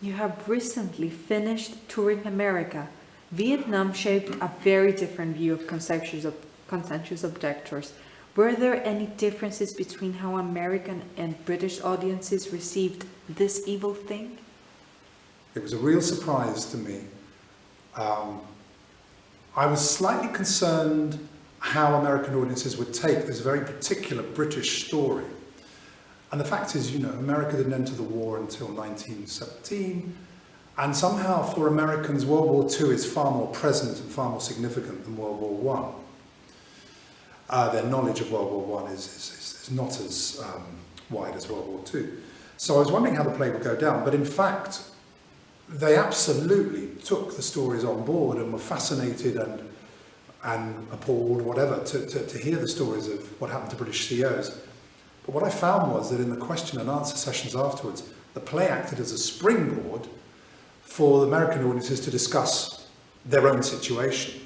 You have recently finished touring America. Vietnam shaped a very different view of conscientious objectors. Were there any differences between how American and British audiences received this evil thing? It was a real surprise to me. I was slightly concerned how American audiences would take this very particular British story. And the fact is, you know, America didn't enter the war until 1917, and somehow for Americans, World War II is far more present and far more significant than World War I. Their knowledge of World War I is not as wide as World War II. So I was wondering how the play would go down, but in fact, they absolutely took the stories on board and were fascinated and appalled, whatever, to hear the stories of what happened to British CEOs. But what I found was that in the question and answer sessions afterwards, the play acted as a springboard for the American audiences to discuss their own situation.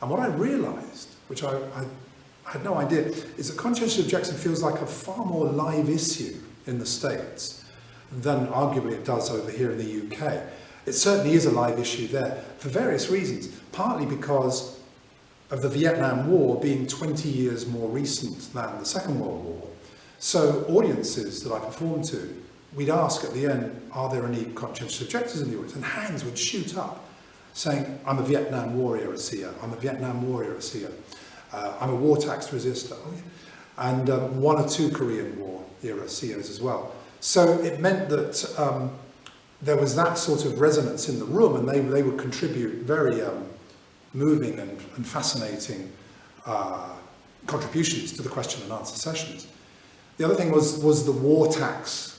And what I realised, which I had no idea, is that Conscientious Objection feels like a far more live issue in the States than arguably it does over here in the UK. It certainly is a live issue there for various reasons, partly because of the Vietnam War being 20 years more recent than the Second World War. So audiences that I performed to, we'd ask at the end, are there any conscientious objectors in the audience? And hands would shoot up saying, I'm a Vietnam War era seer, I'm a Vietnam War era seer, I'm a war tax resistor, and one or two Korean War era seers as well. So it meant that there was that sort of resonance in the room, and they would contribute very moving and fascinating contributions to the question and answer sessions. The other thing was the war tax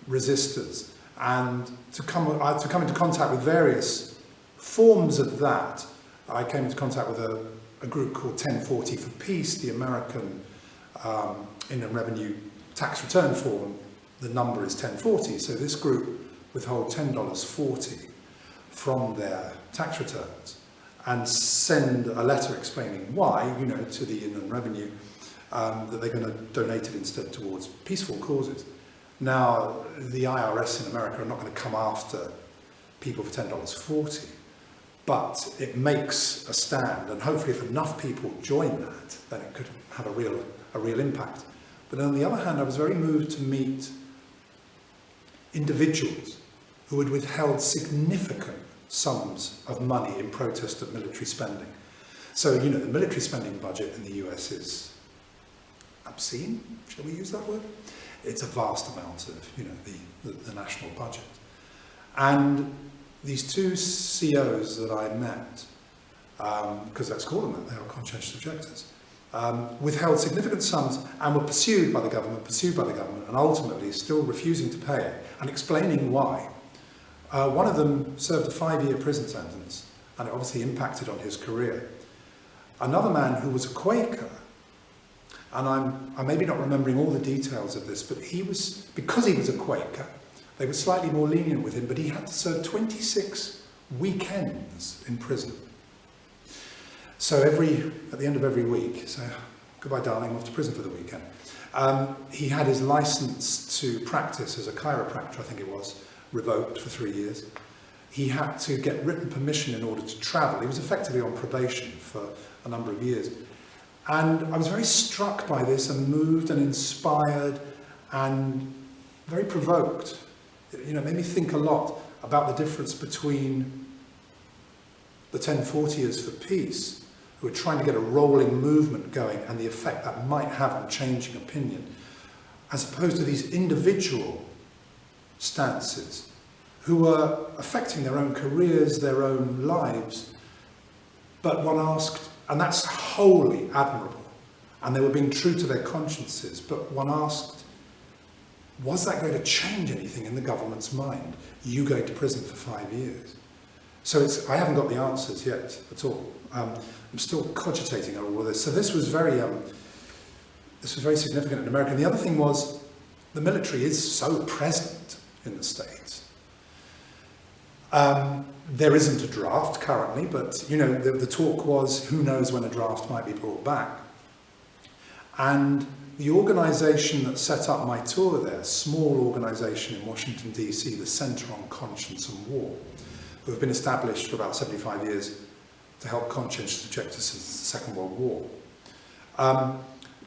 resistors, and to come into contact with various forms of that. I came into contact with a group called 1040 for Peace, the American Inland Revenue tax return form. The number is 1040, so this group withhold $10.40 from their tax returns and send a letter explaining why, you know, to the Inland Revenue, that they're going to donate it instead towards peaceful causes. Now, the IRS in America are not going to come after people for $10.40, but it makes a stand, and hopefully if enough people join that, then it could have a real impact. But on the other hand, I was very moved to meet individuals who had withheld significant sums of money in protest of military spending. So, you know, the military spending budget in the US is obscene, shall we use that word? It's a vast amount of, you know, the national budget. And these two CEOs that I met, because let's call them that, they are conscientious objectors, withheld significant sums and were pursued by the government, and ultimately still refusing to pay it and explaining why. One of them served a 5-year prison sentence, and it obviously impacted on his career. Another man who was a Quaker, and I'm maybe not remembering all the details of this, but because he was a Quaker, they were slightly more lenient with him, but he had to serve 26 weekends in prison. So at the end of every week, so goodbye darling, I'm off to prison for the weekend. He had his license to practice as a chiropractor, I think it was, revoked for 3 years. He had to get written permission in order to travel. He was effectively on probation for a number of years. And I was very struck by this and moved and inspired and very provoked. You know, it made me think a lot about the difference between the 1040ers for Peace, who are trying to get a rolling movement going, and the effect that might have on changing opinion, as opposed to these individual stances who are affecting their own careers, their own lives. But one asked, and that's wholly admirable, and they were being true to their consciences, but one asked, was that going to change anything in the government's mind? You going to prison for 5 years? So I haven't got the answers yet at all. I'm still cogitating over all this. So this was very significant in America. And the other thing was, the military is so present in the States. There isn't a draft currently, but you know, the talk was, who knows when a draft might be brought back. And the organisation that set up my tour there, a small organisation in Washington DC, the Centre on Conscience and War, who have been established for about 75 years to help conscientious objectors since the Second World War.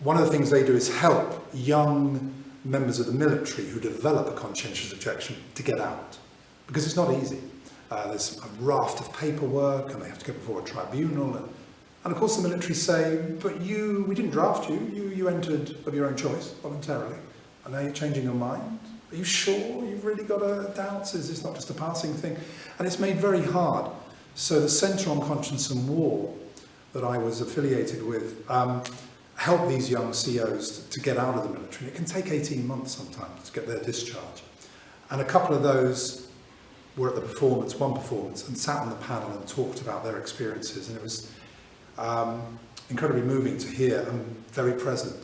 One of the things they do is help young members of the military who develop a conscientious objection to get out, because it's not easy. There's a raft of paperwork and they have to go before a tribunal, and of course the military say, but we didn't draft you, you entered of your own choice voluntarily, and now you're changing your mind? Are you sure you've really got doubts? Is this not just a passing thing? And it's made very hard. So the Centre on Conscience and War that I was affiliated with help these young COs to get out of the military. And it can take 18 months sometimes to get their discharge. And a couple of those were at the performance, one performance, and sat on the panel and talked about their experiences. And it was incredibly moving to hear and very present.